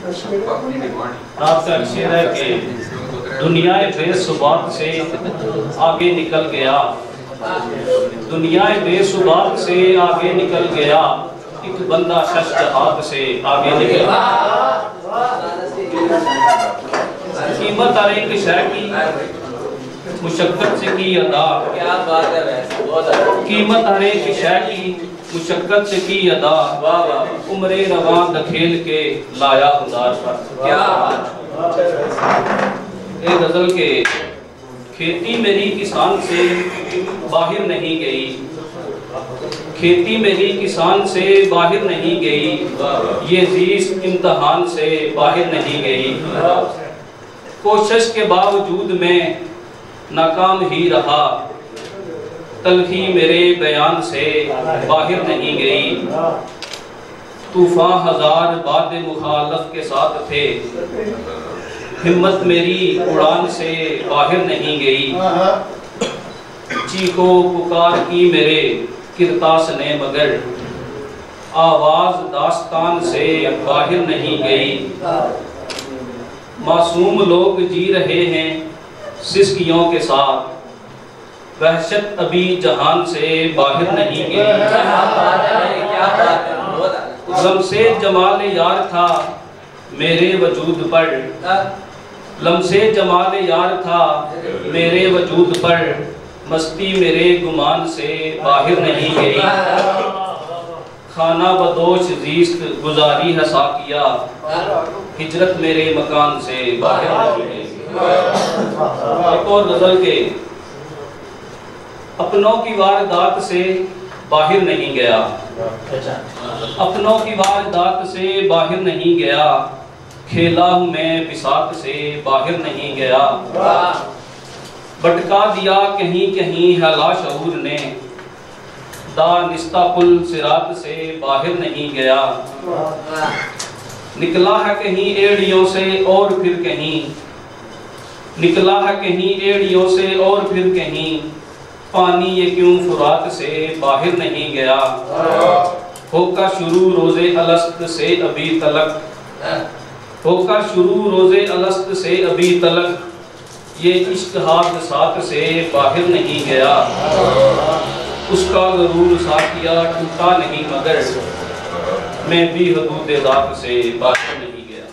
आपका शेर है कि दुनिया बेसुबात से आगे निकल गया, दुनिया बेसुबात से आगे निकल गया, एक बंदा शश जहाद से आगे निकल गया। कीमत हर एक शय की मुशक्कत से की अदा, क्या बात है वैसे, बहुत अच्छा। कीमत हर एक शय की मुशक्कत से की अदा, वाह वाह, उम्रे रवान दखेल के लाया उदार पर। क्या बात। एक गजल के खेती मेरी किसान से बाहर नहीं गई, खेती मेरी किसान से बाहर नहीं गई, ये जीस्त इम्तहान से बाहर नहीं गई, कोशिश के बावजूद मैं नाकाम ही रहा, तलखी मेरे बयान से बाहर नहीं गई, तूफान हजार बाद मुखालफ के साथ थे, हिम्मत मेरी उड़ान से बाहर नहीं गई, चीखो पुकार की मेरे किरतास ने मगर आवाज दास्तान से बाहर नहीं गई, मासूम लोग जी रहे हैं सिसकियों के साथ, वहशत अभी जहान से बाहर नहीं गई, लम्से जमाल यार था मेरे वजूद पर, लम्से जमाल यार था मेरे वजूद पर, मस्ती मेरे गुमान से बाहर नहीं गई, खाना बदोश जीस्त गुजारी है साकिया, हिजरत मेरे मकान से बाहर नहीं गई। एक और गजल के अपनों की वारदात से बाहर नहीं गया, अपनों की वारदात से बाहर नहीं गया, खेला हूँ मैं बिसात से बाहर नहीं गया, भटका दिया कहीं कहीं हला शऊर ने, दानिस्ता पुल सिरात से बाहर नहीं गया, निकला है कहीं एड़ियों से और फिर कहीं, निकला है कहीं एड़ियों से और फिर कहीं, पानी ये क्यों फुरात से बाहर नहीं गया, होका शुरू रोजे अलस्त से अभी तलक, होका शुरू रोजे अलस्त से अभी तलक, ये इश्क हाथ साथ से बाहर नहीं गया, उसका गरूर साकिया टूटा नहीं मगर मैं भी हदूद दाग से बाहर नहीं गया।